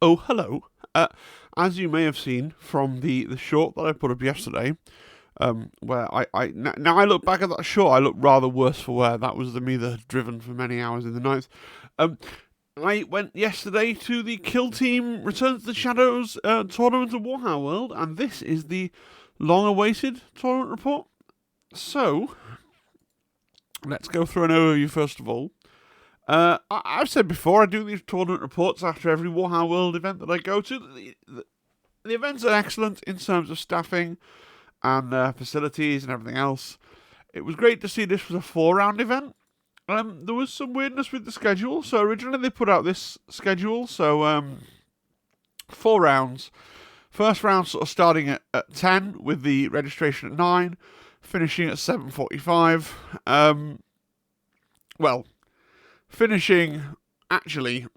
Oh, hello. As you may have seen from the short that I put up yesterday, where now I look back at that short, I look rather worse for wear. That was the me that had driven for many hours in the night. Um, I went yesterday to the Kill Team Return to the Shadows tournament of Warhammer World, and this is the long-awaited tournament report. So, let's go through an overview first of all. I've said before, I do these tournament reports after every Warhammer World event that I go to. The events are excellent in terms of staffing and facilities and everything else. It was great to see this was a 4-round event. There was some weirdness with the schedule. So originally they put out this schedule, so 4 rounds. First round sort of starting at 10 with the registration at 9, finishing at 7:45. Finishing actually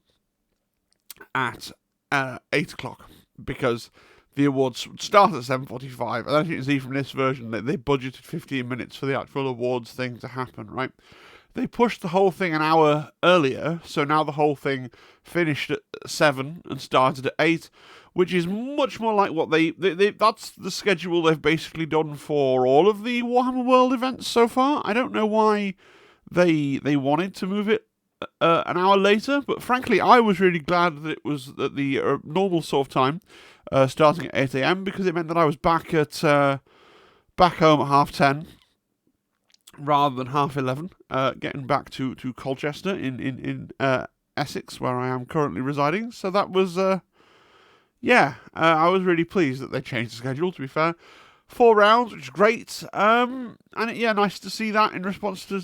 at 8 o'clock, because the awards would start at 7:45, and as you can see from this version, they budgeted 15 minutes for the actual awards thing to happen, right? They pushed the whole thing an hour earlier, so now the whole thing finished at 7 and started at 8, which is much more like what they that's the schedule they've basically done for all of the Warhammer World events so far. I don't know why they wanted to move it an hour later, but frankly, I was really glad that it was at the normal sort of time, starting at 8 a.m, because it meant that I was back home at 10:30, rather than 11:30, getting back to Colchester in Essex, where I am currently residing. So that was, I was really pleased that they changed the schedule, to be fair. 4 rounds, which is great, nice to see that in response to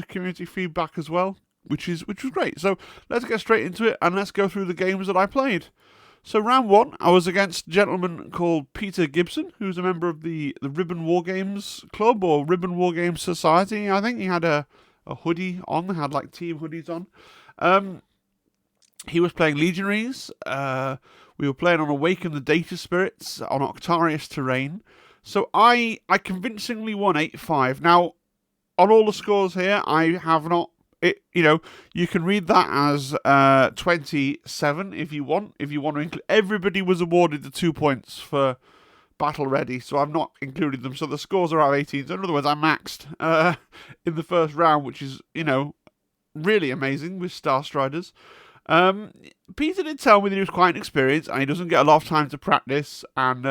community feedback as well, which was great. So let's get straight into it, and let's go through the games that I played. So round 1, I was against a gentleman called Peter Gibson, who's a member of the Ribbon War Games Club, or Ribbon War Games Society. I think he had a hoodie on, had like team hoodies on. He was playing Legionaries. We were playing on Awaken the Data Spirits on Octarius terrain. So I convincingly won 8-5. Now, on all the scores here, I have not... you can read that as 27 if you want. If you want to include, everybody was awarded the 2 points for battle ready, so I've not included them. So the scores are out of 18. So in other words, I maxed in the first round, which is really amazing with Star Striders. Peter did tell me that he was quite inexperienced and he doesn't get a lot of time to practice. And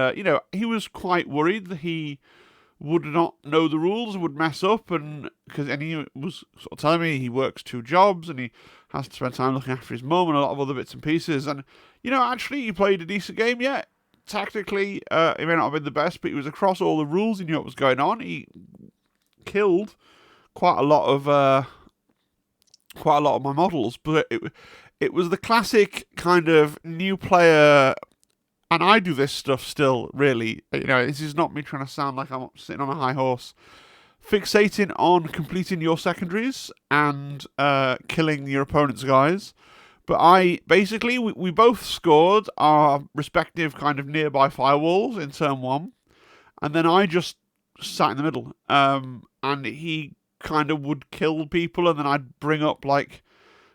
he was quite worried that he would not know the rules and would mess up, and he was sort of telling me he works 2 jobs and he has to spend time looking after his mum and a lot of other bits and pieces. And actually he played a decent game. Yeah, tactically he may not have been the best, but he was across all the rules. He knew what was going on. He killed quite a lot of my models, but it was the classic kind of new player. And I do this stuff still, really. This is not me trying to sound like I'm sitting on a high horse. Fixating on completing your secondaries and killing your opponent's guys. But we both scored our respective kind of nearby firewalls in turn 1. And then I just sat in the middle. And he kind of would kill people, and then I'd bring up like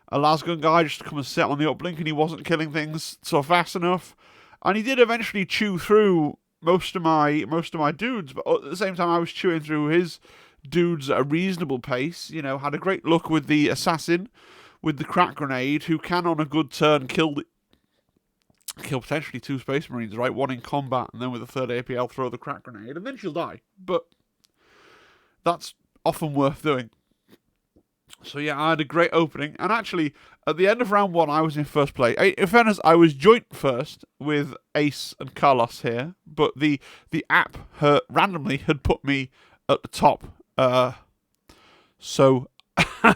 a lasgun guy just to come and sit on the uplink, and he wasn't killing things so fast enough. And he did eventually chew through most of my dudes, but at the same time I was chewing through his dudes at a reasonable pace. Had a great look with the assassin with the crack grenade, who can on a good turn kill potentially 2 Space Marines, right? 1 in combat, and then with a 3rd APL throw the crack grenade, and then she'll die. But that's often worth doing. So yeah, I had a great opening, and actually, at the end of round 1, I was in first place. In fairness, I was joint first with Ace and Carlos here, but the app randomly had put me at the top. So I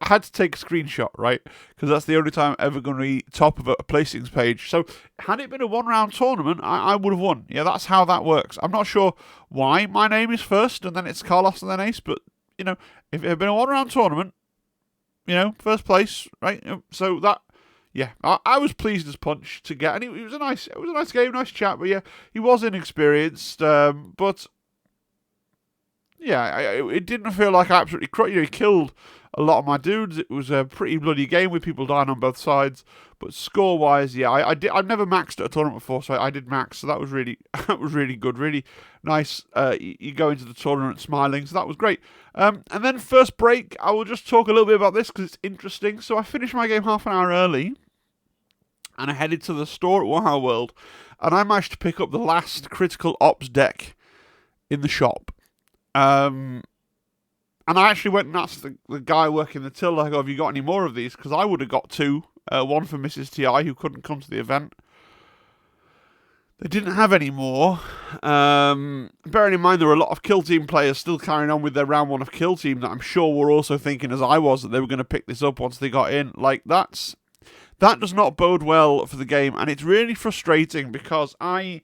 had to take a screenshot, right? Because that's the only time I'm ever going to be top of a placings page. So had it been a 1-round tournament, I would have won. Yeah, that's how that works. I'm not sure why my name is first, and then it's Carlos and then Ace, but if it had been a 1-round tournament, first place, right? So that, yeah, I was pleased as punch to get, and it was a nice game, nice chat. But yeah, he was inexperienced, but yeah, it didn't feel like I absolutely he killed a lot of my dudes. It was a pretty bloody game with people dying on both sides. But score-wise, yeah, I've never maxed at a tournament before, so I did max. So that was really that was really good, really nice. You go into the tournament smiling, so that was great. And then first break, I will just talk a little bit about this because it's interesting. So I finished my game half an hour early, and I headed to the store at Warhammer World, and I managed to pick up the last Critical Ops deck in the shop. And I actually went and asked the guy working the till, like, have you got any more of these? Because I would have got two. One for Mrs. TI, who couldn't come to the event. They didn't have any more. Bearing in mind there were a lot of Kill Team players still carrying on with their round 1 of Kill Team that I'm sure were also thinking, as I was, that they were going to pick this up once they got in. Like, that does not bode well for the game, and it's really frustrating because I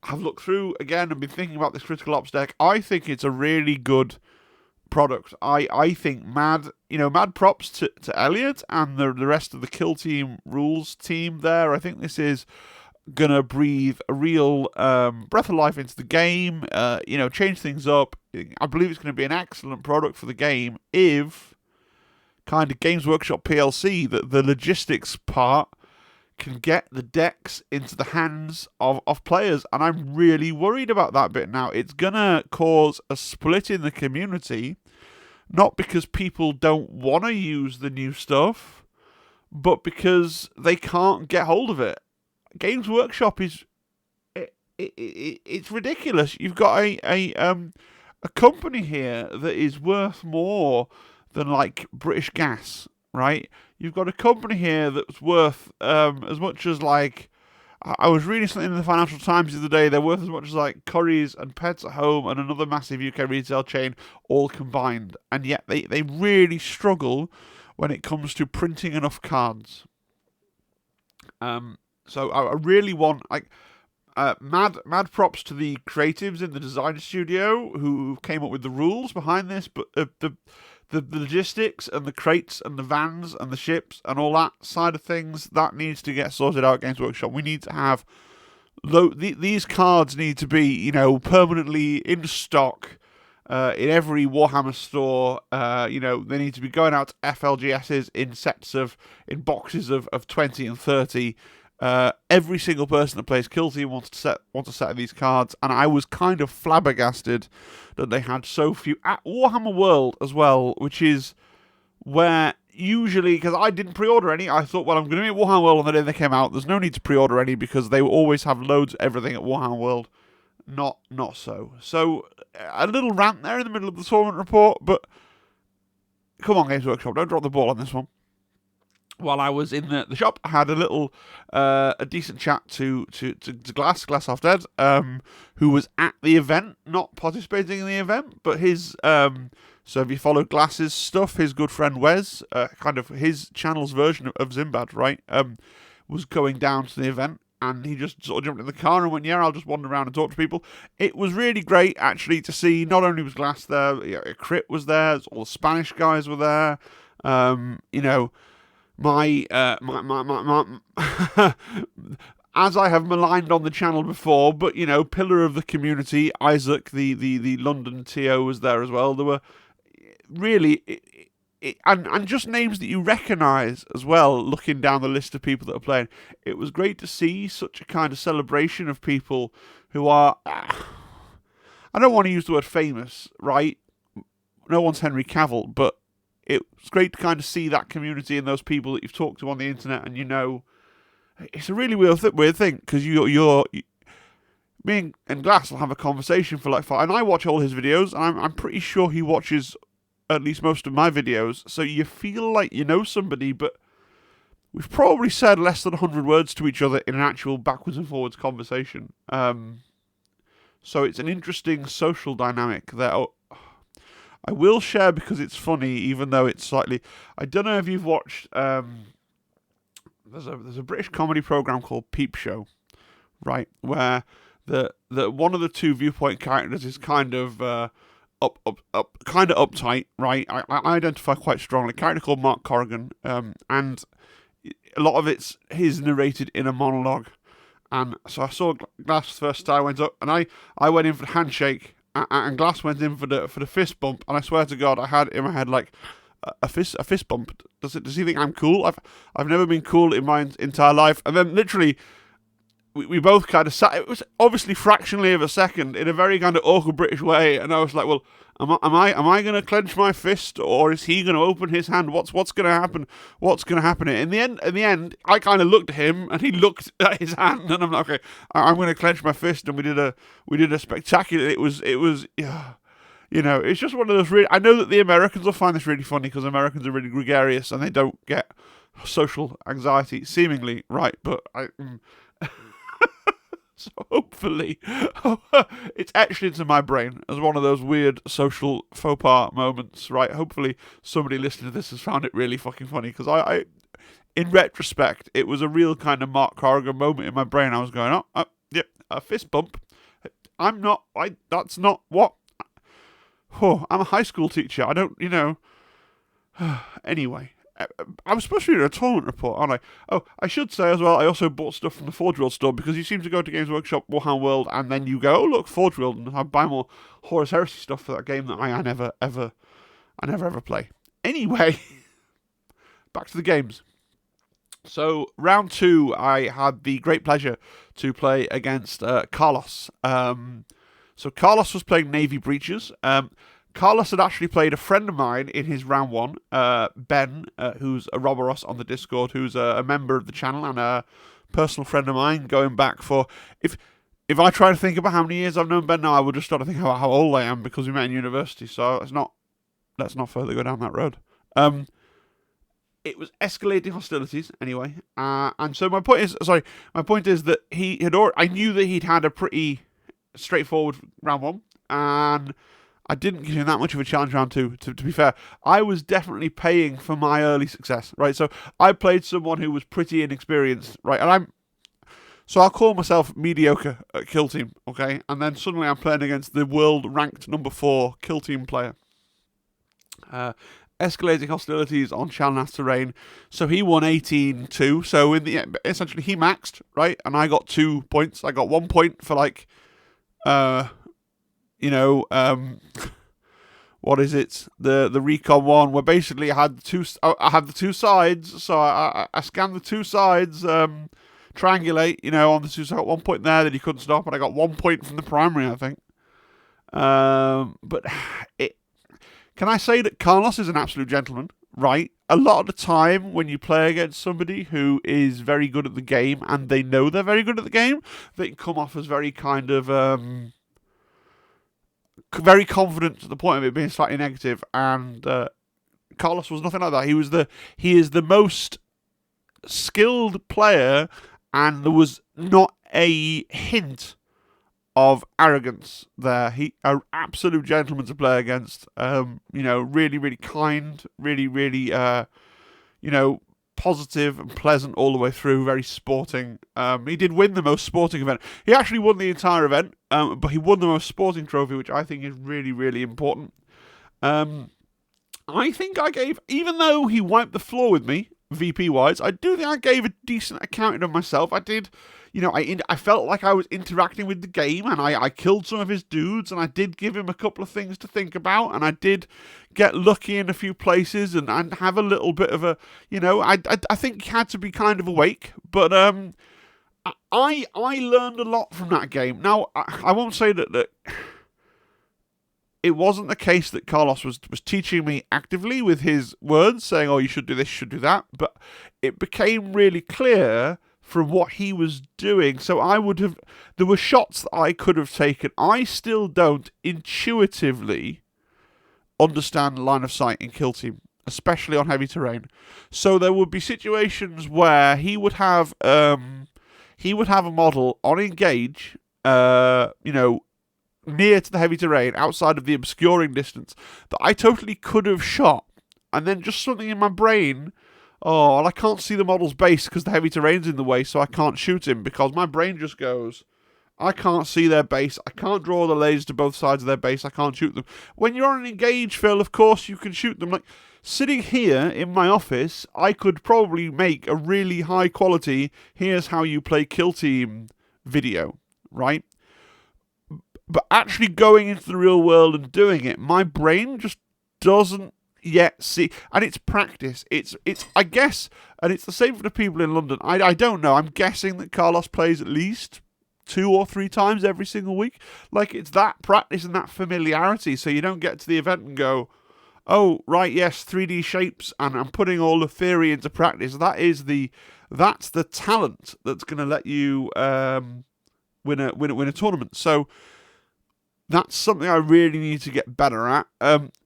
have looked through again and been thinking about this Critical Ops deck. I think it's a really good product. I think mad props to Elliot and the rest of the Kill Team rules team there. I think this is gonna breathe a real breath of life into the game, change things up. I believe it's going to be an excellent product for the game if kind of Games Workshop PLC, the logistics part, can get the decks into the hands of players, and I'm really worried about that bit now. It's gonna cause a split in the community, not because people don't want to use the new stuff, but because they can't get hold of it. Games Workshop is it's ridiculous. You've got a company here that is worth more than like British Gas, right? You've got a company here that's worth as much as like, I was reading something in the Financial Times the other day, they're worth as much as like Currys and Pets at Home and another massive UK retail chain all combined. And yet they really struggle when it comes to printing enough cards. So I really want, like, mad props to the creatives in the design studio who came up with the rules behind this, but the logistics and the crates and the vans and the ships and all that side of things, that needs to get sorted out at Games Workshop. We need to have these cards need to be, permanently in stock in every Warhammer store. They need to be going out to FLGSs in boxes of 20 and 30. Every single person that plays Kill Team wants a set of these cards, and I was kind of flabbergasted that they had so few at Warhammer World as well, which is where usually, because I didn't pre-order any, I thought, well, I'm going to be at Warhammer World on the day they came out. There's no need to pre-order any because they always have loads of everything at Warhammer World. Not so. So a little rant there in the middle of the tournament report, but come on, Games Workshop, don't drop the ball on this one. While I was in the shop, I had a little, a decent chat to Glass Half Dead, who was at the event, not participating in the event, but his, so if you follow Glass's stuff, his good friend Wes, kind of his channel's version of Zimbad, right, was going down to the event, and he just sort of jumped in the car and went, yeah, I'll just wander around and talk to people. It was really great, actually, to see, not only was Glass there, Crit was there, all the Spanish guys were there, My as I have maligned on the channel before, but pillar of the community, Isaac, the London TO, was there as well. There were really and just names that you recognise as well. Looking down the list of people that are playing, it was great to see such a kind of celebration of people who are. I don't want to use the word famous, right? No one's Henry Cavill, but it's great to kind of see that community and those people that you've talked to on the internet, and it's a really weird thing because me and Glass will have a conversation for like 5, and I watch all his videos, and I'm pretty sure he watches at least most of my videos. So you feel like you know somebody, but we've probably said less than 100 words to each other in an actual backwards and forwards conversation. So it's an interesting social dynamic there. I will share because it's funny, even though it's slightly. I don't know if you've watched. There's a British comedy program called Peep Show, right? Where the one of the two viewpoint characters is kind of kind of uptight, right? I identify quite strongly. A character called Mark Corrigan, and a lot of it's his narrated in a monologue. And so I saw Glass first. I went up and I went in for the handshake. And Glass went in for the fist bump, and I swear to God, I had in my head like, a fist bump? Does he think I'm cool? I've never been cool in my entire life. And then literally, we both kind of sat. It was obviously fractionally of a second in a very kind of awkward British way, and I was like, well, am I going to clench my fist, or is he going to open his hand? What's going to happen? What's going to happen? In the end, I kind of looked at him, and he looked at his hand, and I'm like, okay, I'm going to clench my fist, and we did a spectacular. It was. Yeah. It's just one of those. I know that the Americans will find this really funny because Americans are really gregarious and they don't get social anxiety, seemingly, right? But so hopefully, it's etched into my brain as one of those weird social faux pas moments, right? Hopefully, somebody listening to this has found it really fucking funny because I, in retrospect, it was a real kind of Mark Corrigan moment in my brain. I was going, yep, a fist bump. That's not what. Oh, I'm a high school teacher. I don't, Anyway, I was supposed to read a tournament report, aren't I? Oh, I should say as well, I also bought stuff from the Forge World store because you seem to go to Games Workshop, Warhammer World, and then you go, oh, look, Forge World, and I buy more Horus Heresy stuff for that game that I never ever play. Anyway, back to the games. So, round 2, I had the great pleasure to play against Carlos. So Carlos was playing Navy Breaches. Carlos had actually played a friend of mine in his round 1, Ben, who's a Roboros on the Discord, who's a member of the channel and a personal friend of mine, going back for... If I try to think about how many years I've known Ben now, I would just start to think about how old I am because we met in university, so let's not further go down that road. It was escalating hostilities, anyway. And so my point is that I knew that he'd had a pretty straightforward round 1, and I didn't give him that much of a challenge round 2, to be fair. I was definitely paying for my early success, right? So I played someone who was pretty inexperienced, right? And I'll call myself mediocre at Kill Team, okay? And then suddenly I'm playing against the world ranked number 4 Kill Team player. Escalating hostilities on Chalnath terrain. So he won 18-2. So essentially he maxed, right? And I got 2 points. I got 1 point for what is it? The recon one, where basically I had the two sides, so I scanned the 2 sides, triangulate, on the 2 sides. I got 1 point there that he couldn't stop, and I got 1 point from the primary, I think. But can I say that Carlos is an absolute gentleman, right? A lot of the time when you play against somebody who is very good at the game, and they know they're very good at the game, they can come off as very kind of... very confident to the point of it being slightly negative, and Carlos was nothing like that. He is the most skilled player, and there was not a hint of arrogance there. He an absolute gentleman to play against. Really, really kind, really, positive and pleasant all the way through, very sporting. He did win the most sporting event. He actually won the entire event, but he won the most sporting trophy, which I think is really, really important. I think I gave, even though he wiped the floor with me, VP-wise, I do think I gave a decent accounting of myself. I did, I felt like I was interacting with the game, and I killed some of his dudes, and I did give him a couple of things to think about, and I did get lucky in a few places, and have a little bit of a, I think he had to be kind of awake, but I learned a lot from that game. Now, I won't say that it wasn't the case that Carlos was teaching me actively with his words, saying, oh, you should do this, you should do that, but it became really clear from what he was doing. So there were shots that I could have taken. I still don't intuitively understand line of sight in Kill Team, especially on heavy terrain. So there would be situations where he would have a model on engage, near to the heavy terrain, outside of the obscuring distance, that I totally could have shot, and then just something in my brain, well, I can't see the model's base because the heavy terrain's in the way, so I can't shoot him, because my brain just goes, I can't see their base, I can't draw the lasers to both sides of their base, I can't shoot them. When you're on an engage, Phil, of course you can shoot them. Like, sitting here in my office, I could probably make a really high quality, here's how you play Kill Team video, right? But actually going into the real world and doing it, my brain just doesn't Yeah, see, and it's practice. It's I guess, and it's the same for the people in London. I don't know. I'm guessing that Carlos plays at least 2 or 3 times every single week. Like, it's that practice and that familiarity, so you don't get to the event and go, oh right, yes, 3D shapes, and I'm putting all the theory into practice. That's the talent that's going to let you win a tournament. So that's something I really need to get better at,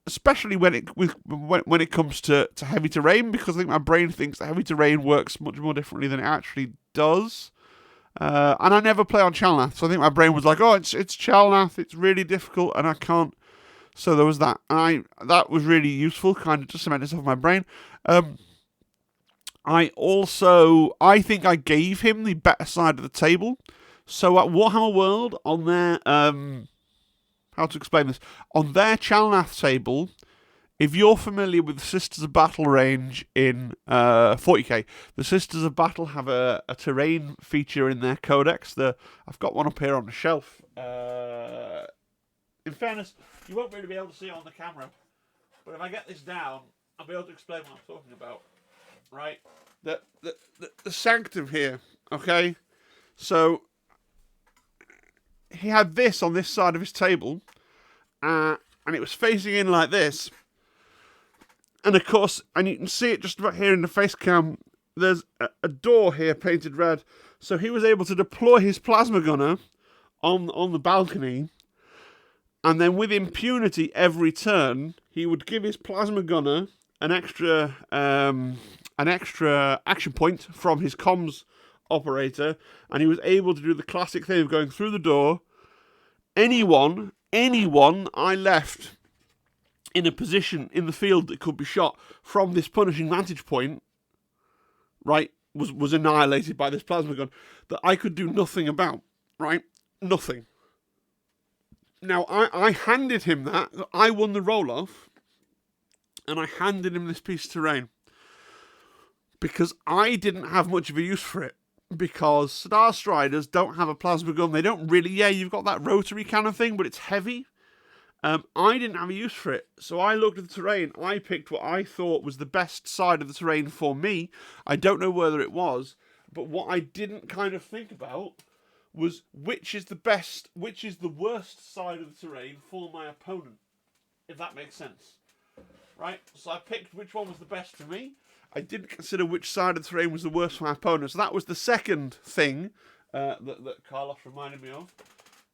especially when it comes to heavy terrain, because I think my brain thinks that heavy terrain works much more differently than it actually does. And I never play on Chalnath, so I think my brain was like, oh, it's Chalnath, it's really difficult, and I can't. So there was that, and that was really useful, kind of just cement itself in my brain. I think I gave him the better side of the table. So at Warhammer World, on their how to explain this, on their Chalnath table, if you're familiar with the Sisters of Battle range in 40k, the Sisters of Battle have a terrain feature in their codex. I've got one up here on the shelf. In fairness, you won't really be able to see it on the camera, but if I get this down, I'll be able to explain what I'm talking about. Right? The sanctum here, okay? So he had this on this side of his table, and it was facing in like this. And of course, and you can see it just about here in the face cam, there's a door here painted red. So he was able to deploy his plasma gunner on the balcony, and then with impunity every turn, he would give his plasma gunner an extra action point from his comms operator, and he was able to do the classic thing of going through the door. Anyone I left in a position in the field that could be shot from this punishing vantage point, right, was annihilated by this plasma gun that I could do nothing about, right? Nothing. Now, I handed him that. I won the roll-off, and I handed him this piece of terrain because I didn't have much of a use for it, because Star Striders don't have a plasma gun. They don't really... Yeah, you've got that rotary kind of thing, but it's heavy. I didn't have a use for it, so I looked at the terrain. I picked what I thought was the best side of the terrain for me. I don't know whether it was, but what I didn't kind of think about was which is the worst side of the terrain for my opponent, if that makes sense. Right? So I picked which one was the best for me. I didn't consider which side of the terrain was the worst for my opponent. So that was the second thing that Carlos reminded me of.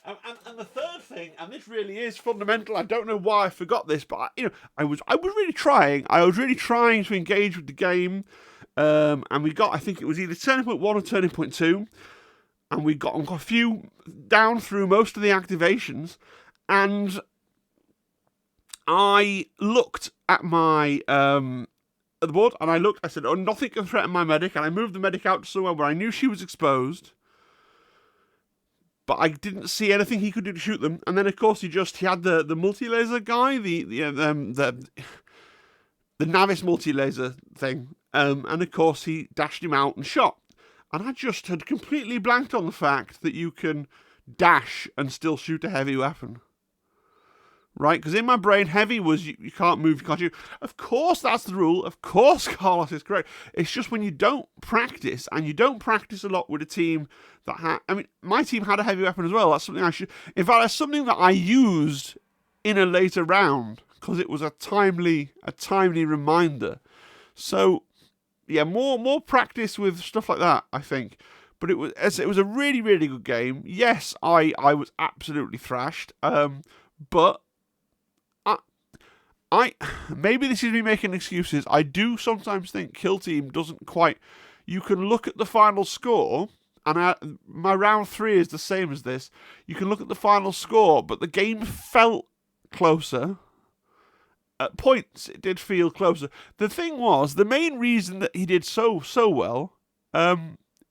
And the third thing, and this really is fundamental, I don't know why I forgot this, but I was really trying. I was really trying to engage with the game, and we got, I think it was either turning point 1 or turning point 2, and we got a few down through most of the activations, and I looked at my at the board, and I said, oh, nothing can threaten my medic, and I moved the medic out to somewhere where I knew she was exposed. But I didn't see anything he could do to shoot them. And then, of course, he had the multi-laser guy, the Navis multi-laser thing. And, of course, he dashed him out and shot. And I just had completely blanked on the fact that you can dash and still shoot a heavy weapon. Right? Because in my brain, heavy was you can't move, you can't shoot. Of course, that's the rule. Of course, Carlos is correct. It's just when you don't practice, and you don't practice a lot with a team that my team had a heavy weapon as well. That's something in fact, that's something that I used in a later round, because it was a timely reminder. So, yeah, more practice with stuff like that, I think. But it was a really, really good game. Yes, I was absolutely thrashed. But maybe this is me making excuses. I do sometimes think Kill Team doesn't quite... You can look at the final score, and my round 3 is the same as this. You can look at the final score, but the game felt closer. At points, it did feel closer. The thing was, the main reason that he did so well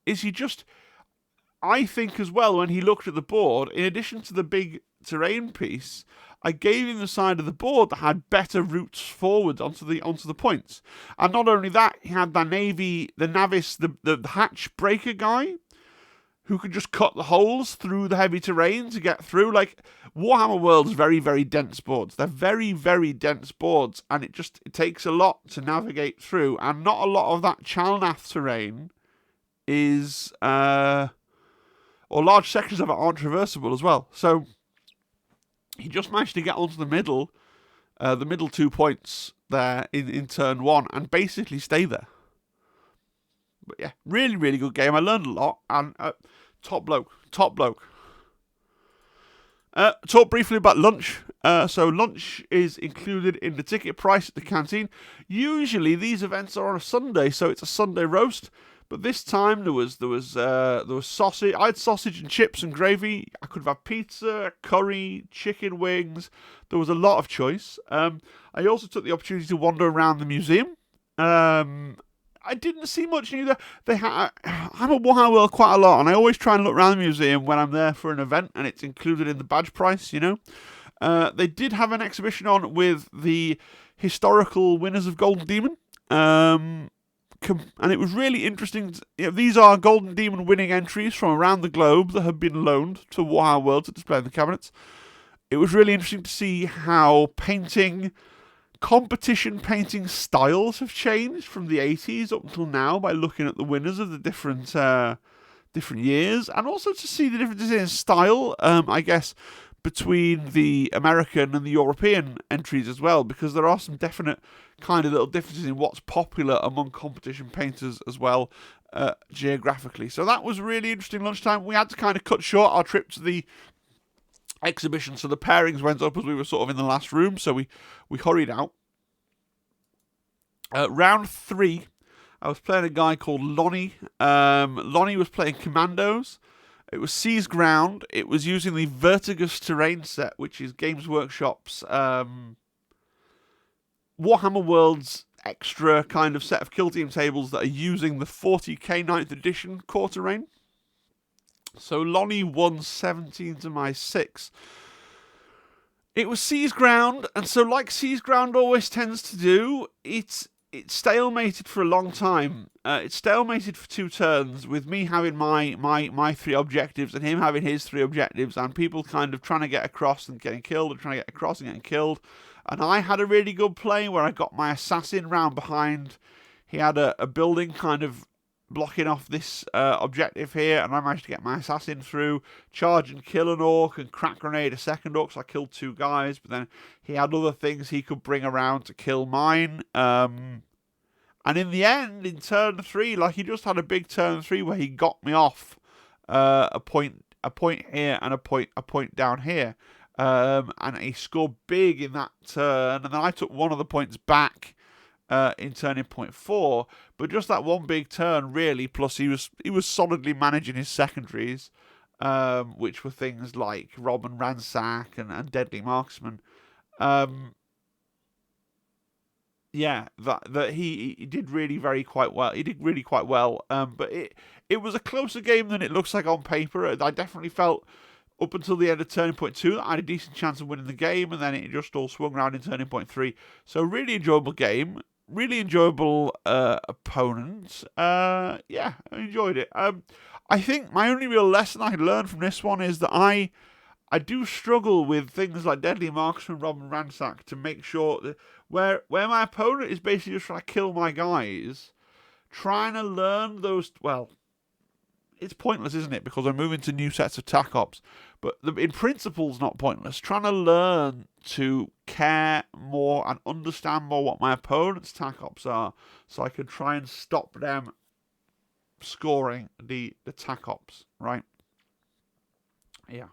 is he just... I think as well, when he looked at the board, in addition to the big terrain piece, I gave him the side of the board that had better routes forward onto the points. And not only that, he had the Navis, the hatch breaker guy, who can just cut the holes through the heavy terrain to get through. Like, Warhammer World's very, very dense boards. They're very, very dense boards, and it takes a lot to navigate through, and not a lot of that Chalnath terrain is, or large sections of it aren't traversable as well. So he just managed to get onto the middle 2 points there in turn 1, and basically stay there. But yeah, really, really good game. I learned a lot, and top bloke. Talk briefly about lunch. So lunch is included in the ticket price at the canteen. Usually these events are on a Sunday, so it's a Sunday roast. But this time there was sausage. I had sausage and chips and gravy. I could have had pizza, curry, chicken wings. There was a lot of choice. I also took the opportunity to wander around the museum. I didn't see much new there. I'm at Warhammer World quite a lot, and I always try and look around the museum when I'm there for an event, and it's included in the badge price, you know. They did have an exhibition on with the historical winners of Golden Demon, and it was really interesting. These are Golden Demon winning entries from around the globe that have been loaned to Warhammer World to display in the cabinets. It was really interesting to see how competition painting styles have changed from the 80s up until now by looking at the winners of the different years, and also to see the differences in style, I guess, between the American and the European entries as well, because there are some definite kind of little differences in what's popular among competition painters as well, geographically. So that was really interesting lunchtime. We had to kind of cut short our trip to the exhibition, so the pairings went up as we were sort of in the last room, so we hurried out. Round 3, I was playing a guy called Lonnie. Lonnie was playing Commandos. It was Seas Ground. It was using the Vertigus terrain set, which is Games Workshop's Warhammer World's extra kind of set of kill team tables that are using the 40k 9th edition core terrain. So Lonnie won 17 to my 6. It was Seas Ground, and so like Seas Ground always tends to do, it stalemated for a long time. It stalemated for 2 turns, with me having my 3 objectives and him having his 3 objectives, and people kind of trying to get across and getting killed, and trying to get across and getting killed. And I had a really good play where I got my assassin round behind. He had a building kind of blocking off this objective here, and I managed to get my assassin through, charge and kill an orc, and crack grenade a second orc, so I killed 2 guys, but then he had other things he could bring around to kill mine. And in the end, in turn 3, like, he just had a big turn 3 where he got me off a point here and a point down here. And he scored big in that turn, and then I took one of the points back in turning point 4, but just that one big turn really, plus he was solidly managing his secondaries, which were things like Rob and Ransack and Deadly Marksman. Yeah, that he did really quite well. He did really quite well. But it was a closer game than it looks like on paper. I definitely felt up until the end of turning point 2 that I had a decent chance of winning the game, and then it just all swung around in turning point 3. So really enjoyable game. Really enjoyable opponent. Yeah, I enjoyed it. I think my only real lesson I learned from this one is that I do struggle with things like Deadly Marksman, Rob and Ransack, to make sure that where my opponent is basically just trying to kill my guys, trying to learn those, well, it's pointless, isn't it? Because I'm moving to new sets of TAC ops. But in principle, it's not pointless. Trying to learn to care more and understand more what my opponent's TAC ops are, so I can try and stop them scoring the TAC ops, right? Yeah.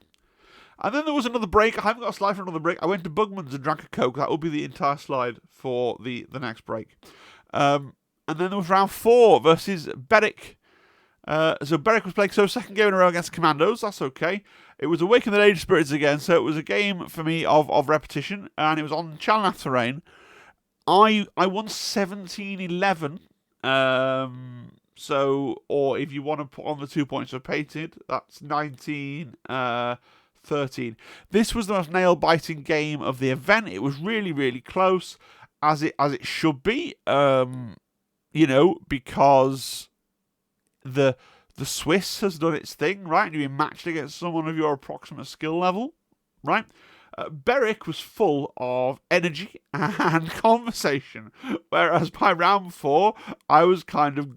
And then there was another break. I haven't got a slide for another break. I went to Bugman's and drank a Coke. That will be the entire slide for the next break. And then there was round 4 versus Beric. So Beric was playing, so second game in a row against Commandos. That's okay. It was Awaken the Age Spirits again, so it was a game for me of repetition, and it was on Chalnath terrain. I won 17-11. So, or if you want to put on the 2 points of painted, that's 19-13. This was the most nail-biting game of the event. It was really close, as it should be. You know, because the The Swiss has done its thing, right? And you've been matched against someone of your approximate skill level, right? Beric was full of energy and conversation, whereas by round 4, I was kind of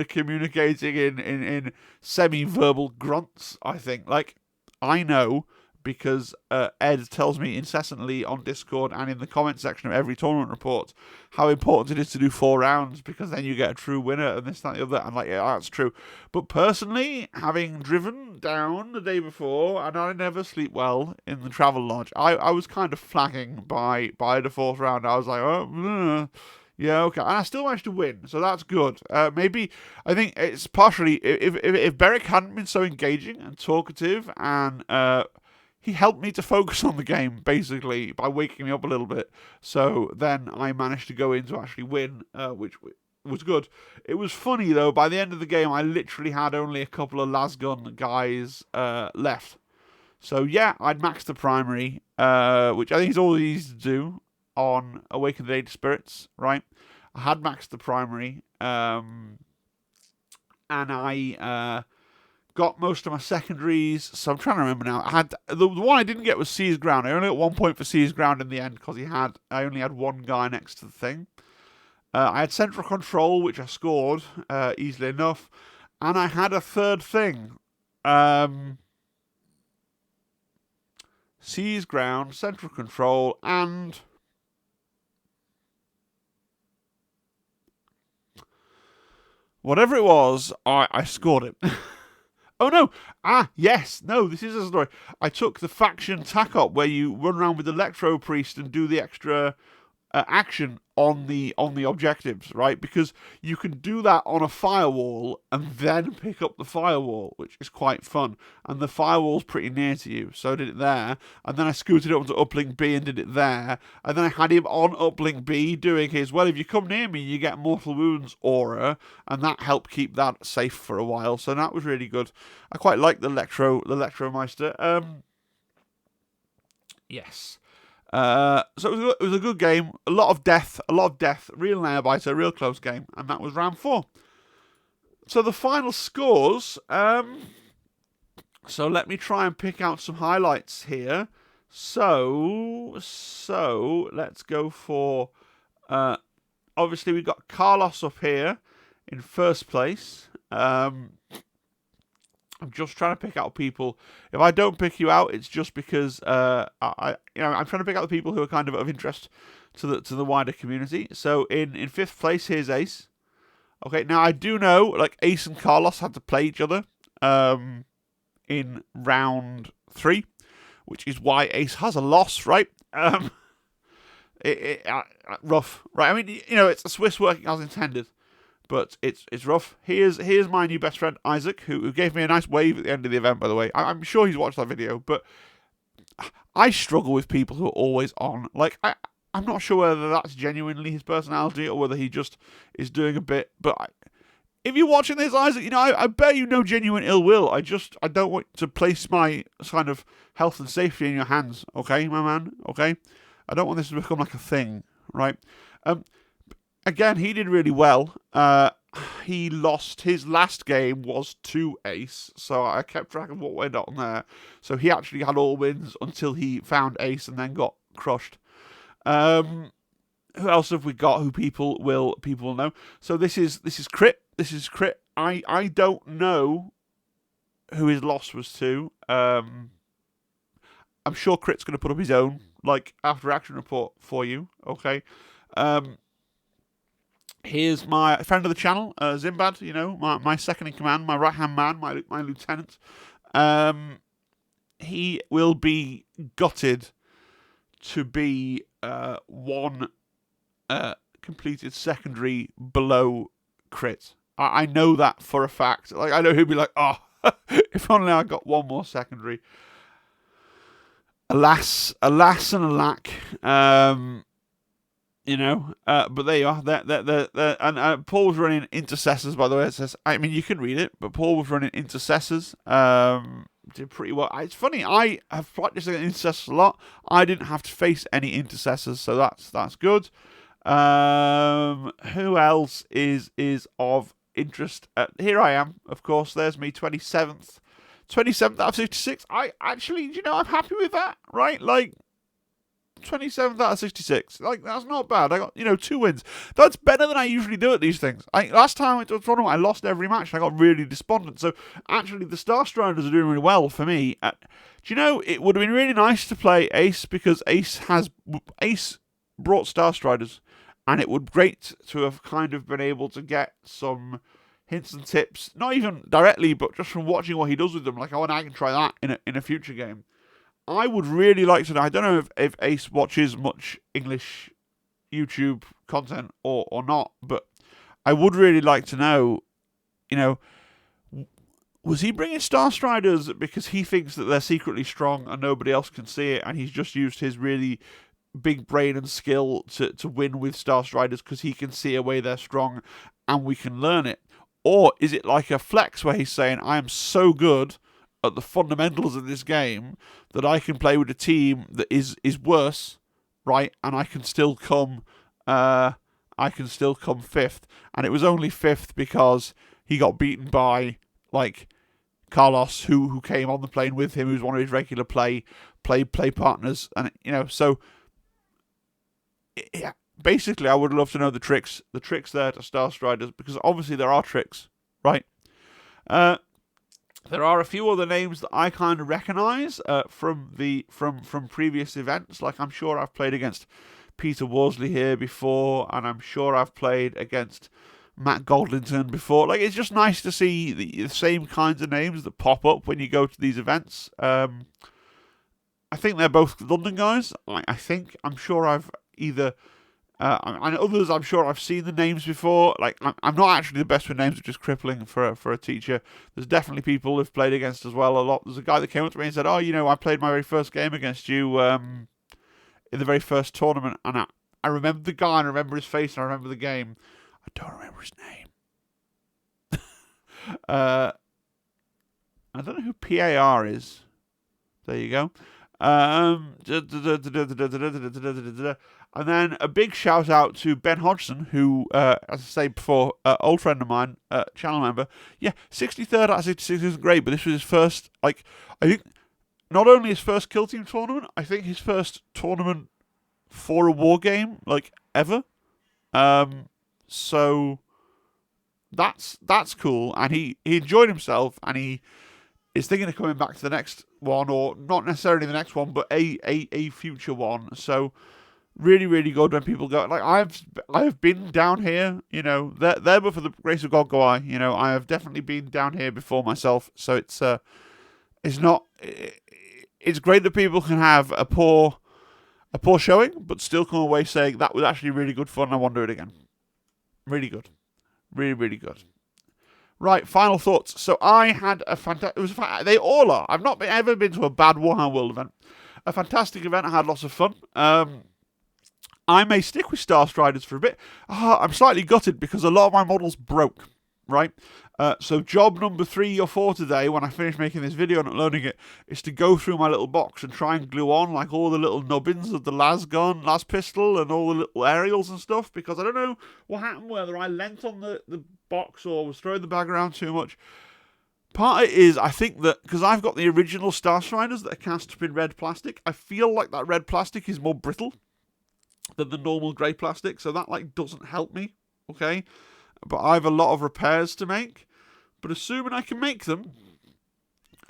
communicating in semi-verbal grunts. I think, like, I know because Ed tells me incessantly on Discord and in the comment section of every tournament report how important it is to do 4 rounds, because then you get a true winner and this, that, and the other. I'm like, yeah, that's true. But personally, having driven down the day before, and I never sleep well in the travel lodge, I was kind of flagging by the 4th round. I was like, oh, yeah, okay. And I still managed to win, so that's good. Maybe, I think it's partially, if Beric hadn't been so engaging and talkative, and he helped me to focus on the game, basically, by waking me up a little bit. So then I managed to go in to actually win, which was good. It was funny, though. By the end of the game, I literally had only a couple of lasgun guys left. So, yeah, I'd maxed the primary, which I think is all easy to do on Awaken the Data Spirits, right? I had maxed the primary, and I got most of my secondaries, so I'm trying to remember now. I had the one I didn't get was Seized Ground. I only got 1 point for Seized Ground in the end because I only had one guy next to the thing. I had Central Control, which I scored easily enough, and I had a third thing. Seized Ground, Central Control, and whatever it was, I scored it. Oh, no. Yes. No, this is a story. I took the faction tack-up where you run around with the Electro Priest and do the extra action on the objectives, right? Because you can do that on a firewall and then pick up the firewall, which is quite fun. And the firewall's pretty near to you, so I did it there. And then I scooted up to uplink B and did it there. And then I had him on uplink B doing his, well, if you come near me, you get Mortal Wounds aura, and that helped keep that safe for a while. So that was really good. I quite like the Electromeister. Yes. So it was a good game. A lot of death. Real nail-biter, real close game. And that was round 4. So the final scores. So let me try and pick out some highlights here. So let's go for... obviously, we got Carlos up here in first place. I'm just trying to pick out people. If I don't pick you out, it's just because I'm trying to pick out the people who are kind of interest to the wider community. So in 5th place, here's Ace. Okay, now I do know like Ace and Carlos had to play each other in round 3, which is why Ace has a loss, right? Rough, right? I mean, it's a Swiss working as intended. But it's rough. Here's my new best friend, Isaac, who gave me a nice wave at the end of the event, by the way. I'm sure he's watched that video, but I struggle with people who are always on. Like, I'm not sure whether that's genuinely his personality or whether he just is doing a bit. But if you're watching this, Isaac, I bear you no genuine ill will. I don't want to place my kind of health and safety in your hands, okay, my man? Okay? I don't want this to become like a thing, right? Again, he did really well. He lost his last game was to Ace, so I kept track of what went on there. So he actually had all wins until he found Ace and then got crushed. Who else have we got? Who people will know? So this is Crit. This is Crit. I don't know who his loss was to. I'm sure Crit's going to put up his own like after action report for you. Okay. Here's my friend of the channel, Zimbad, my second in command, my right-hand man, my lieutenant. He will be gutted to be one completed secondary below Crit. I know that for a fact. Like, I know he'll be like, oh, if only I got one more secondary. Alas and alack. But there you are. And Paul was running intercessors, by the way. It says, I mean, you can read it, but Paul was running intercessors. Did pretty well. It's funny. I have practiced against intercessors a lot. I didn't have to face any intercessors, so that's good. Who else is of interest. Here I am, of course. There's me, 27th out of 66. I actually, I'm happy with that, right? Like, 27th out of 66. Like, that's not bad. I got, 2 wins. That's better than I usually do at these things. Last time I went to a tournament, I lost every match and I got really despondent. So, actually, the Star Striders are doing really well for me. It would have been really nice to play Ace, because Ace brought Star Striders, and it would be great to have kind of been able to get some hints and tips, not even directly, but just from watching what he does with them. Like, I can try that in a future game. I would really like to know. I don't know if Ace watches much English YouTube content or not, but I would really like to know, was he bringing Star Striders because he thinks that they're secretly strong and nobody else can see it, and he's just used his really big brain and skill to win with Star Striders because he can see a way they're strong and we can learn it? Or is it like a flex where he's saying, I am so good at the fundamentals of this game that I can play with a team that is worse, right? And I can still come fifth. And it was only fifth because he got beaten by like Carlos, who came on the plane with him, who's one of his regular play partners, and so yeah. Basically, I would love to know the tricks there to Star Striders, because obviously there are tricks, right? There are a few other names that I kind of recognise from previous events. Like, I'm sure I've played against Peter Worsley here before, and I'm sure I've played against Matt Goldington before. Like, it's just nice to see the same kinds of names that pop up when you go to these events. I think they're both London guys. I'm sure I've either... and others, I'm sure I've seen the names before. Like, I'm not actually the best with names, which is crippling for a teacher. There's definitely people who've played against as well a lot. There's a guy that came up to me and said, I played my very first game against you in the very first tournament. And I remember the guy, and I remember his face, and I remember the game. I don't remember his name. I don't know who PAR is. There you go. And then a big shout out to Ben Hodgson, who, as I say before, old friend of mine, channel member. Yeah, 63rd out of 66 isn't great, but this was his first, I think, not only his first Kill Team tournament, I think his first tournament for a war game, ever. So that's cool, and he enjoyed himself, and he is thinking of coming back to the next one, or not necessarily the next one, but a future one. So really, really good when people go. Like, I have been down here, there, but for the grace of God go I. I have definitely been down here before myself. So it's great that people can have a poor showing, but still come away saying that was actually really good fun. I want to do it again. Really good, really, really good. Right, final thoughts. So I had a fantastic... They all are. I've not ever been to a bad Warhammer World event. A fantastic event. I had lots of fun. I may stick with Star Striders for a bit. I'm slightly gutted because a lot of my models broke, right? So job number 3 or 4 today, when I finish making this video and uploading it, is to go through my little box and try and glue on like all the little nubbins of the las pistol and all the little aerials and stuff, because I don't know what happened, whether I leant on the box or was throwing the bag around too much. Part of it is, I think that, because I've got the original Star Striders that are cast up in red plastic, I feel like that red plastic is more brittle than the normal grey plastic, so that doesn't help me, okay? But I have a lot of repairs to make. But assuming I can make them,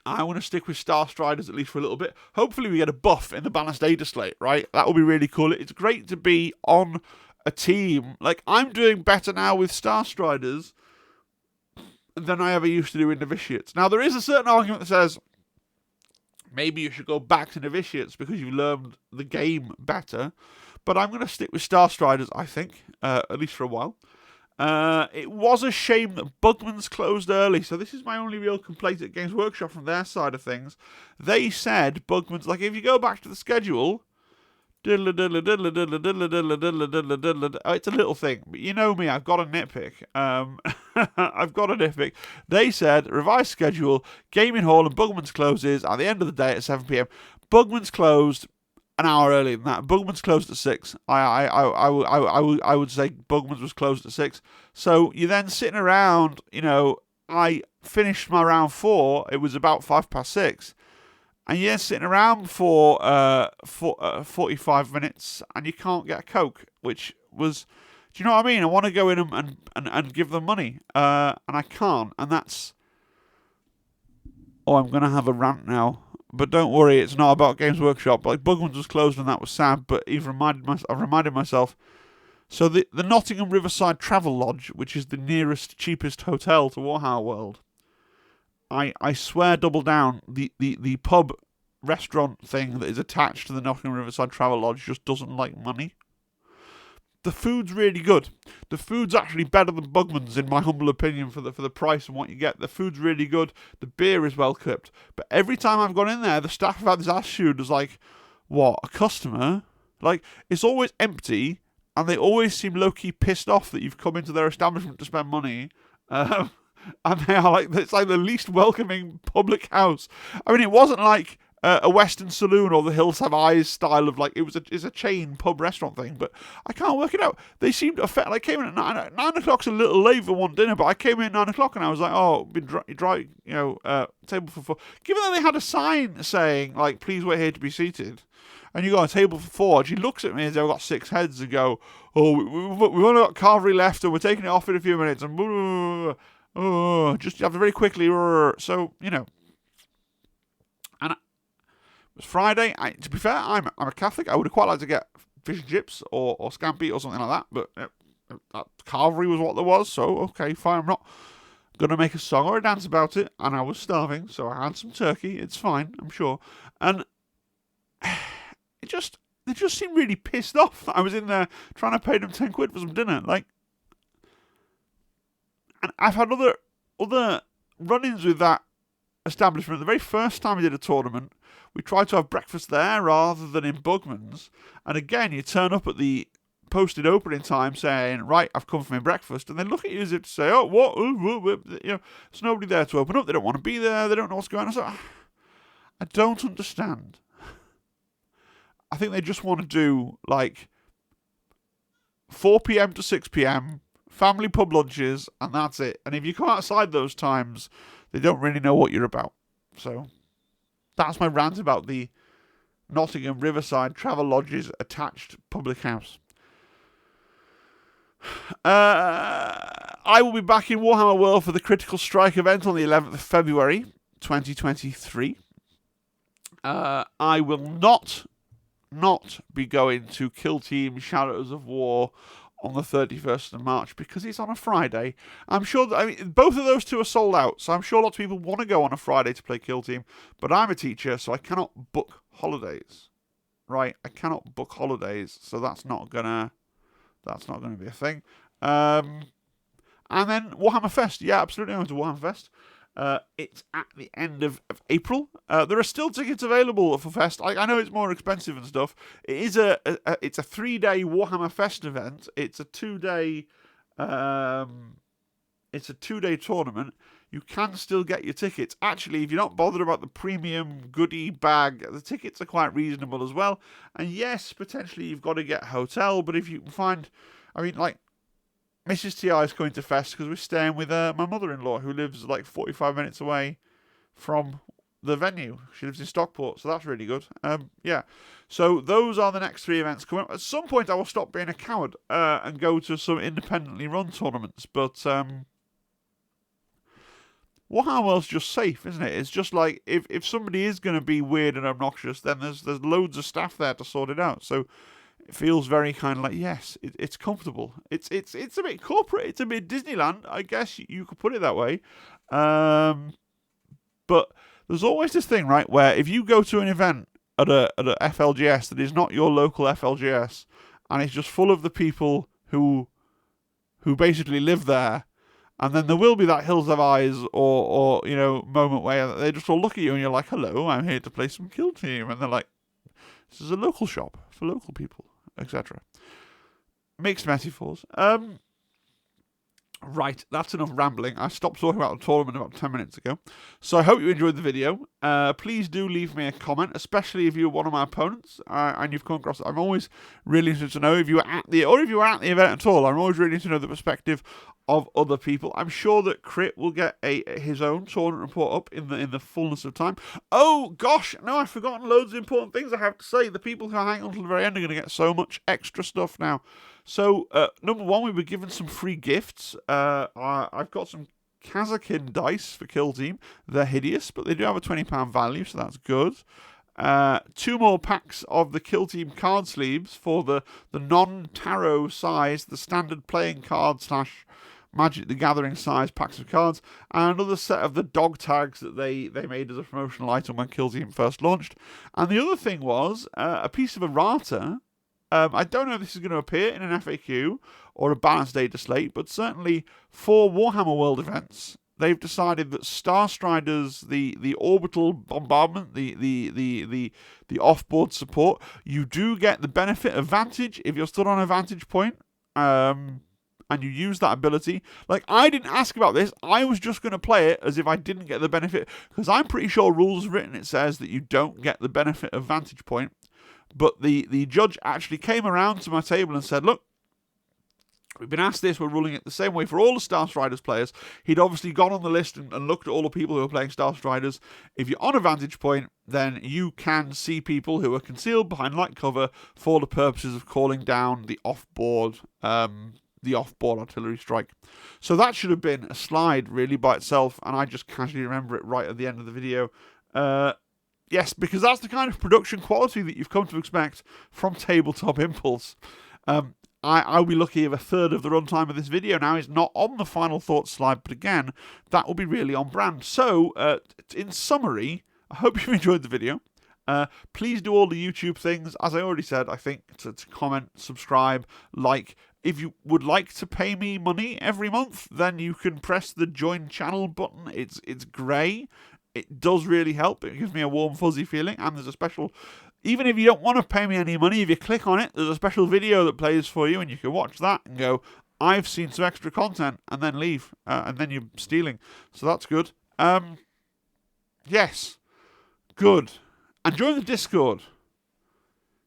I want to stick with Star Striders at least for a little bit. Hopefully we get a buff in the Balanced Data Slate, right? That will be really cool. It's great to be on a team. Like, I'm doing better now with Star Striders than I ever used to do in Novitiates. Now, there is a certain argument that says maybe you should go back to Novitiates because you learned the game better. But I'm going to stick with Star Striders, I think, at least for a while. It was a shame that Bugman's closed early, so this is my only real complaint at Games Workshop from their side of things. They said Bugman's, like, if you go back to the schedule, it's a little thing, but you know me, I've got a nitpick. I've got a nitpick. They said revised schedule, gaming hall and Bugman's closes at the end of the day at 7 p.m. Bugman's closed an hour earlier than that. Bugman's closed at 6. I would say Bugman's was closed at 6. So you're then sitting around, I finished my round 4, it was about 6:05. And you're sitting around for 45 minutes and you can't get a Coke, which was, do you know what I mean? I want to go in and give them money, and I can't. And that's, I'm going to have a rant now. But don't worry, it's not about Games Workshop. Like, Bugman's was closed and that was sad, but I've reminded myself. So the Nottingham Riverside Travel Lodge, which is the nearest, cheapest hotel to Warhammer World, I swear double down, the pub restaurant thing that is attached to the Nottingham Riverside Travel Lodge just doesn't like money. The food's really good. The food's actually better than Bugman's, in my humble opinion, for the price and what you get. The food's really good. The beer is well cooked. But every time I've gone in there, the staff have had this attitude as like, what, a customer? Like, it's always empty, and they always seem low-key pissed off that you've come into their establishment to spend money. And they are like, it's like the least welcoming public house. I mean, it wasn't like a Western Saloon or the Hills Have Eyes style of, like, it's a chain pub restaurant thing, but I can't work it out. They seemed affected. I came in at 9 o'clock's a little late for one dinner, but I came in at 9 o'clock and I was like, oh, been dry, table for 4. Given that they had a sign saying, like, please wait here to be seated, and you got a table for 4, she looks at me as though I've got 6 heads and go, oh, we've only got carvery left and we're taking it off in a few minutes, and just have to very quickly, so, and it was Friday. To be fair, I'm a Catholic. I would have quite liked to get fish and chips or scampi or something like that, but that carvery was what there was, so okay, fine. I'm not going to make a song or a dance about it, and I was starving, so I had some turkey. It's fine, I'm sure. And they just seemed really pissed off that I was in there trying to pay them 10 quid for some dinner. Like, and I've had other run-ins with that establishment. The very first time we did a tournament, we tried to have breakfast there rather than in Bugman's. And again, you turn up at the posted opening time saying, right, I've come for my breakfast. And they look at you as if to say, oh, what? There's nobody there to open up. They don't want to be there. They don't know what's going on. So, I don't understand. I think they just want to do, like, 4 p.m. to 6 p.m., family pub lunches, and that's it. And if you come outside those times, they don't really know what you're about. So that's my rant about the Nottingham Riverside Travel Lodge's attached public house. I will be back in Warhammer World for the Critical Strike event on the 11th of February, 2023. I will not be going to Kill Team Shadows of War on the 31st of March because it's on a Friday. I'm sure both of those two are sold out, so I'm sure lots of people want to go on a Friday to play Kill Team, but I'm a teacher, so I cannot book holidays. Right? I cannot book holidays, so that's not gonna be a thing. And then Warhammer Fest. Yeah, absolutely, I'm going to Warhammer Fest. It's at the end of April. There are still tickets available for Fest. I know it's more expensive and stuff. It is it's a 3-day Warhammer Fest event. It's a 2-day tournament. You can still get your tickets. Actually, if you're not bothered about the premium goodie bag, the tickets are quite reasonable as well. And yes, potentially you've got to get a hotel, but if you can find, Mrs. T.I. is coming to Fest because we're staying with my mother-in-law who lives like 45 minutes away from the venue. She lives in Stockport, so that's really good. Yeah. So those are the next 3 events coming up. At some point I will stop being a coward and go to some independently run tournaments, but Warhammer World's just safe, isn't it? It's just like if somebody is going to be weird and obnoxious, then there's loads of staff there to sort it out. So it feels very kind of like, yes, it's comfortable. It's a bit corporate. It's a bit Disneyland, I guess you could put it that way. But there's always this thing, right, where if you go to an event at a FLGS that is not your local FLGS, and it's just full of the people who basically live there, and then there will be that Hills Have Eyes or moment where they just all look at you and you're like, hello, I'm here to play some Kill Team. And they're like, this is a local shop for local people, etc. Mixed metaphors. Right, that's enough rambling. I stopped talking about the tournament about 10 minutes ago. So I hope you enjoyed the video. please do leave me a comment, especially if you're one of my opponents and you've come across it. I'm always really interested to know if you were at the event at all. I'm always really interested to know the perspective of other people. I'm sure that Crit will get his own tournament report up in the fullness of time. Oh gosh, no, I've forgotten loads of important things I have to say. The people who hang on until the very end are going to get so much extra stuff now. So, number one, we were given some free gifts. I've got some Kazakin dice for Kill Team. They're hideous, but they do have a £20 value, so that's good. 2 more packs of the Kill Team card sleeves for the non-tarot size, the standard playing card / Magic the Gathering size packs of cards, and another set of the dog tags that they made as a promotional item when Kill Team first launched. And the other thing was a piece of errata. I don't know if this is going to appear in an FAQ or a balanced data slate, but certainly for Warhammer World events, they've decided that Star Striders, the orbital bombardment, the off-board support, you do get the benefit of Vantage if you're stood on a vantage point, and you use that ability. Like, I didn't ask about this. I was just going to play it as if I didn't get the benefit, because I'm pretty sure rules written it says that you don't get the benefit of vantage point. But the judge actually came around to my table and said, look, we've been asked this, we're ruling it the same way for all the Star Striders players. He'd obviously gone on the list and looked at all the people who are playing Star Striders. If you're on a vantage point, then you can see people who are concealed behind light cover for the purposes of calling down the off-board artillery strike. So that should have been a slide really by itself, and I just casually remember it right at the end of the video. Yes, because that's the kind of production quality that you've come to expect from Tabletop Impulse. I'll be lucky if a third of the runtime of this video now is not on the final thoughts slide, but again, that will be really on brand. So, in summary, I hope you enjoyed the video. Please do all the YouTube things, as I already said, I think, to comment, subscribe, like. If you would like to pay me money every month, then you can press the join channel button. It's grey. It does really help. It gives me a warm, fuzzy feeling. And there's a special... Even if you don't want to pay me any money, if you click on it, there's a special video that plays for you, and you can watch that and go, I've seen some extra content, and then leave. And then you're stealing. So that's good. Yes. Good. And join the Discord.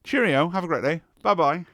Cheerio. Have a great day. Bye-bye.